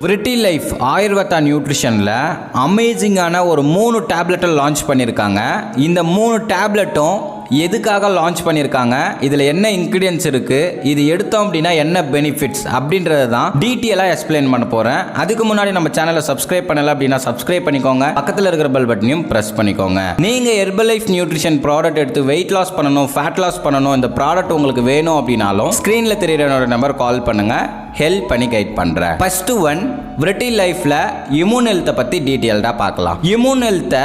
விரிட்டி life Ayurveda நியூட்ரிஷனில் அமேசிங்கான ஒரு 3 டேப்லெட்டை launch பண்ணியிருக்காங்க. இந்த 3 டேப்லெட்டும் எதுக்காக லான்ச் பண்ணியிருக்காங்க, இதில் என்ன இன்க்ரீடியன்ஸ் இருக்குது, இது எடுத்தோம் அப்படின்னா என்ன பெனிஃபிட்ஸ் அப்படின்றது தான் டீட்டெயிலாக எக்ஸ்பிளைன் பண்ண போகிறேன். அதுக்கு முன்னாடி நம்ம சேனலை சப்ஸ்கிரைப் பண்ணலை அப்படின்னா சப்ஸ்கிரைப் பண்ணிக்கோங்க, பக்கத்தில் இருக்கிற பெல் பட்டனையும் ப்ரெஸ் பண்ணிக்கோங்க. நீங்கள் ஹெர்பல் லைஃப் நியூட்ரிஷன் ப்ராடக்ட் எடுத்து வெயிட் லாஸ் பண்ணணும், ஃபேட் லாஸ் பண்ணணும், இந்த ப்ராடக்ட் உங்களுக்கு வேணும் அப்படின்னாலும் ஸ்க்ரீனில் தெரியுற நம்பர் கால் பண்ணுங்கள், ஹெல்ப் பண்ணி கைட் பண்ணுறேன். ஃபர்ஸ்ட் ஒன், விரிட்டி லைஃப்ல இம்யூன் ஹெல்த்தை பற்றி டீட்டெயில்டாக பார்க்கலாம். இம்யூன் ஹெல்த்தை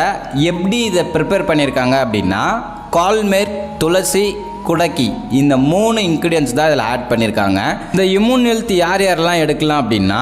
எப்படி இதை ப்ரிப்பேர் பண்ணியிருக்காங்க அப்படின்னா, கால்மேர், துளசி, குடக்கி, இந்த 3 இன்க்ரீடியன்ஸ் தான் இதில் ஆட் பண்ணியிருக்காங்க. இந்த இம்யூன் ஹெல்த் யார் யாரெல்லாம் எடுக்கலாம் அப்படின்னா,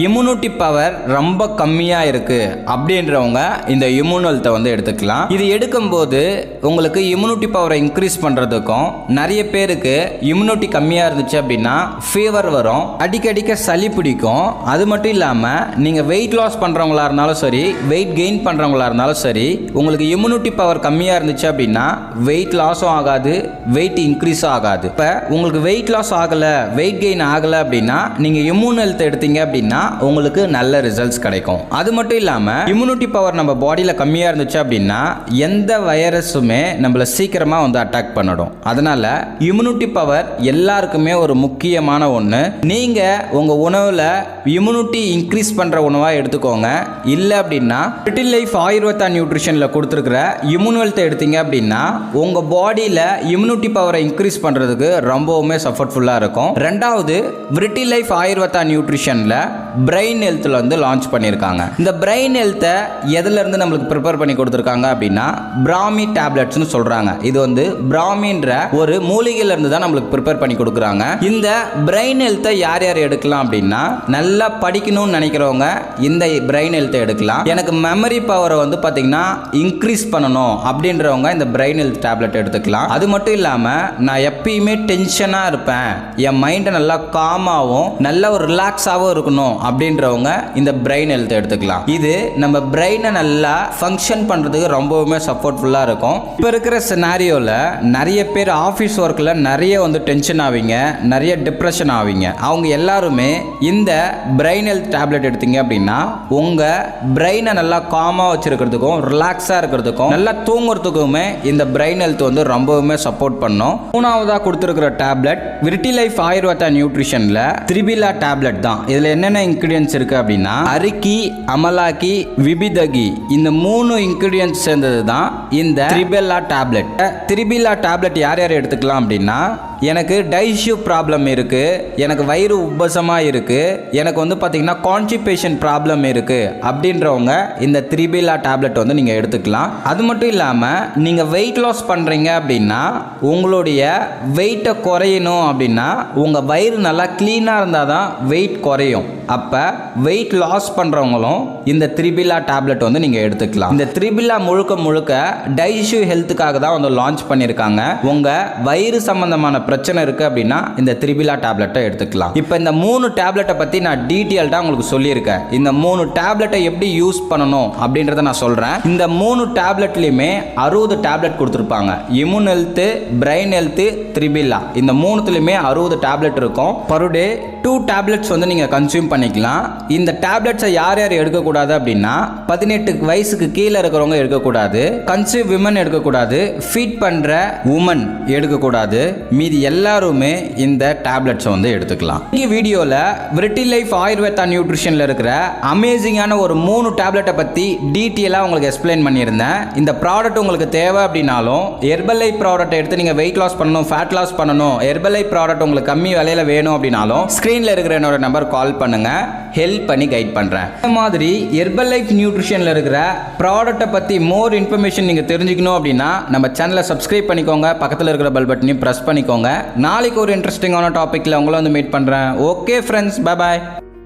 இம்யூனிட்டி பவர் ரொம்ப கம்மியாக இருக்குது அப்படின்றவங்க இந்த இம்யூன் ஹெல்த்தை வந்து எடுத்துக்கலாம். இது எடுக்கும்போது உங்களுக்கு இம்யூனிட்டி பவரை இன்க்ரீஸ் பண்ணுறதுக்கும், நிறைய பேருக்கு இம்யூனிட்டி கம்மியாக இருந்துச்சு அப்படின்னா ஃபீவர் வரும், அடிக்கடிக்க சளி பிடிக்கும். அது மட்டும் இல்லாமல் நீங்கள் வெயிட் லாஸ் பண்ணுறவங்களா இருந்தாலும் சரி, வெயிட் கெயின் பண்ணுறவங்களா இருந்தாலும் சரி, உங்களுக்கு இம்யூனிட்டி பவர் கம்மியாக இருந்துச்சு அப்படின்னா வெயிட் லாஸும் ஆகாது, வெயிட் இன்க்ரீஸ் ஆகாது. இப்போ உங்களுக்கு வெயிட் லாஸ் ஆகலை, வெயிட் கெயின் ஆகலை அப்படின்னா நீங்கள் இம்யூன் ஹெல்த் எடுத்தீங்க அப்படின்னா உங்களுக்கு நல்ல ரிசல்ட்ஸ் கிடைக்கும். அது மட்டும் இல்லாமல் இம்யூனிட்டி பவர் நம்ம பாடியில் கம்மியாக இருந்துச்சு அப்படின்னா எந்த வைரஸுமே நம்மளை சீக்கிரமாக வந்து அட்டாக் பண்ணிடும். அதனால இம்யூனிட்டி பவர் எல்லாருக்குமே ஒரு முக்கியமான ஒன்று. நீங்கள் உங்கள் உணவில் இம்யூனிட்டி இன்க்ரீஸ் பண்ணுற உணவாக எடுத்துக்கோங்க. இல்லை அப்படின்னா விரிட்டி லைஃப் ஆயுர்வேதா நியூட்ரிஷனில் கொடுத்துருக்கிற இம்யூன் ஹெல்த்தை எடுத்தீங்க அப்படின்னா உங்கள் பாடியில் இம்யூனிட்டி பவரை இன்க்ரீஸ் பண்ணுறதுக்கு ரொம்பவுமே சப்போர்ட்ஃபுல்லாக இருக்கும். ரெண்டாவது, விரிட்டி லைஃப் ஆயுர்வேதா நியூட்ரிஷனில் பிரெயின் ஹெல்த்தில் வந்து லான்ச் பண்ணியிருக்காங்க. இந்த பிரெயின் ஹெல்த்தை எதுலேருந்து நம்மளுக்கு ப்ரிப்பேர் பண்ணி கொடுத்துருக்காங்க அப்படின்னா பிராமி டேப்லெட்ஸ்னு சொல்கிறாங்க. இது வந்து பிராமின்ற ஒரு மூலிகையிலேருந்து தான் நம்மளுக்கு ப்ரிப்பேர் பண்ணி கொடுக்குறாங்க. இந்த பிரெயின் ஹெல்த்தை யார் யார் எடுக்கலாம் அப்படின்னா, நல்லா படிக்கணும்னு நினைக்கிறவங்க இந்த பிரெயின் ஹெல்த்தை எடுக்கலாம். எனக்கு மெமரி பவரை வந்து பார்த்தீங்கன்னா இன்க்ரீஸ் பண்ணணும் அப்படின்றவங்க இந்த பிரெயின் ஹெல்த் டேப்லெட் எடுத்துக்கலாம். அது மட்டும் இல்லாமல் நான் எப்பயுமே டென்ஷனாக இருப்பேன், என் மைண்டை நல்லா காமாகவும் நல்ல ஒரு ரிலாக்ஸாகவும் இருக்கணும் அப்படின்றவங்க இந்த பிரெயின் ஹெல்த் எடுத்துக்கலாம். இது நம்ம பிரெயினை நல்லா ஃபங்க்ஷன் பண்ணுறதுக்கு ரொம்பவுமே சப்போர்ட்ஃபுல்லாக இருக்கும். இப்போ இருக்கிற சினாரியோவில் நிறைய பேர் ஆஃபீஸ் ஒர்க்கில் நிறைய வந்து டென்ஷன் ஆவீங்க, நிறைய டிப்ரெஷன் ஆவீங்க. அவங்க எல்லாருமே இந்த பிரெயின் ஹெல்த் டேப்லெட் எடுத்தீங்க அப்படின்னா உங்கள் பிரெயினை நல்லா காமாக வச்சுருக்கிறதுக்கும் ரிலாக்ஸாக இருக்கிறதுக்கும் நல்லா தூங்குறதுக்குமே இந்த பிரெயின் ஹெல்த் வந்து ரொம்பவுமே சப்போர்ட் பண்ணும். மூணாவதாக கொடுத்துருக்கிற tablet விரிட்டி life Ayurveda நியூட்ரிஷனில் triphala tablet தான். இதில் என்னென்ன இன்க்ரீடியன்ஸ் இருக்குது அப்படின்னா, அரிக்கி, அமலாக்கி, விபிதகி, இந்த 3 இன்க்ரீடியன்ஸ் சேர்ந்தது தான் இந்த திரிபிலா டேப்லெட். திரிபிலா டேப்லெட் யார் யார் எடுத்துக்கலாம் அப்படின்னா, எனக்கு டைஜஸ்டிவ் ப்ராப்ளம் இருக்குது, எனக்கு வயிறு உப்பசமாக இருக்குது, எனக்கு வந்து பார்த்திங்கன்னா கான்ஸ்டிபேஷன் ப்ராப்ளம் இருக்குது அப்படின்றவங்க இந்த திரிபிலா டேப்லெட் வந்து நீங்கள் எடுத்துக்கலாம். அது மட்டும் இல்லாமல் நீங்கள் வெயிட் லாஸ் பண்ணுறீங்க அப்படின்னா, உங்களுடைய வெயிட்டை குறையணும் அப்படின்னா உங்கள் வயிறு நல்லா க்ளீனாக இருந்தால் தான் வெயிட் குறையும். அப்போ வெயிட் லாஸ் பண்ணுறவங்களும் இந்த திரிபிலா டேப்லெட் வந்து நீங்கள் எடுத்துக்கலாம். இந்த திரிபிலா முழுக்க டைஜஸ்டிவ் ஹெல்த்துக்காக தான் வந்து லான்ச் பண்ணியிருக்காங்க. உங்கள் வயிறு சம்பந்தமான பிரச்சனை இருக்குது அப்படின்னா இந்த திரிபிலா டேப்லெட்டை எடுத்துக்கலாம். இப்போ இந்த 3 டேப்லெட்டை பற்றி நான் டீட்டெயில்டாக உங்களுக்கு சொல்லியிருக்கேன். இந்த 3 டேப்லெட்டை எப்படி யூஸ் பண்ணணும் அப்படின்றத நான் சொல்கிறேன். இந்த 3 டேப்லெட்லையுமே 60 டேப்லெட் கொடுத்துருப்பாங்க. Immune health, brain health, triphala, இந்த 3த்துலையுமே 60 டேப்லெட் இருக்கும். பர் டே 2 டேப்லெட்ஸ் வந்து நீங்கள் கன்சியூம் பண்ணிக்கலாம். இந்த டேப்லெட்ஸை யார் யார் எடுக்கக்கூடாது அப்படின்னா, 18 வயசுக்கு கீழே இருக்கிறவங்க எடுக்கக்கூடாது, கன்சீவ் விமன் எடுக்கக்கூடாது, ஃபீட் பண்ணுற உமன் எடுக்கக்கூடாது, மீதி எல்லாருமே இந்த டேப்லெட்ஸை வந்து எடுத்துக்கலாம். இந்த வீடியோவில் விரிட்டி லைஃப் ஆயுர்வேதா நியூட்ரிஷனில் இருக்கிற அமேசிங்கான ஒரு 3 டேப்லெட்டை பற்றி டீட்டெயிலாக உங்களுக்கு எக்ஸ்பிளைன் பண்ணியிருந்தேன். இந்த ப்ராடக்ட் உங்களுக்கு தேவை அப்படின்னாலும், ஹெர்பல் லைஃப் ப்ராடக்ட் எடுத்து நீங்கள் வெயிட் லாஸ் பண்ணணும், ஃபேட் லாஸ் பண்ணணும், ஹெர்பல் லைஃப் ப்ராடக்ட் உங்களுக்கு கம்மி விலையில் வேணும் அப்படின்னாலும் ஸ்க்ரீனில் இருக்கிற என்னோட நம்பர் கால் பண்ணுங்க, ஹெல்ப் பண்ணி கைட் பண்ணுறேன். இந்த மாதிரி ஹெர்பல் லைஃப் நியூட்ரிஷனில் இருக்கிற ப்ராடக்ட்டை பற்றி மோர் இன்ஃபர்மேஷன் நீங்கள் தெரிஞ்சுக்கணும் அப்படின்னா நம்ம சேனலை சப்ஸ்கிரைப் பண்ணிக்கோங்க, பக்கத்தில் இருக்கிற பெல் பட்டனையும் ப்ரெஸ் பண்ணிக்கோங்க. நாளைக்கு ஒரு இன்ட்ரெஸ்டிங்கான டாப்பிக்கில் உங்களை வந்து மீட் பண்ணுறேன். Okay friends, bye bye.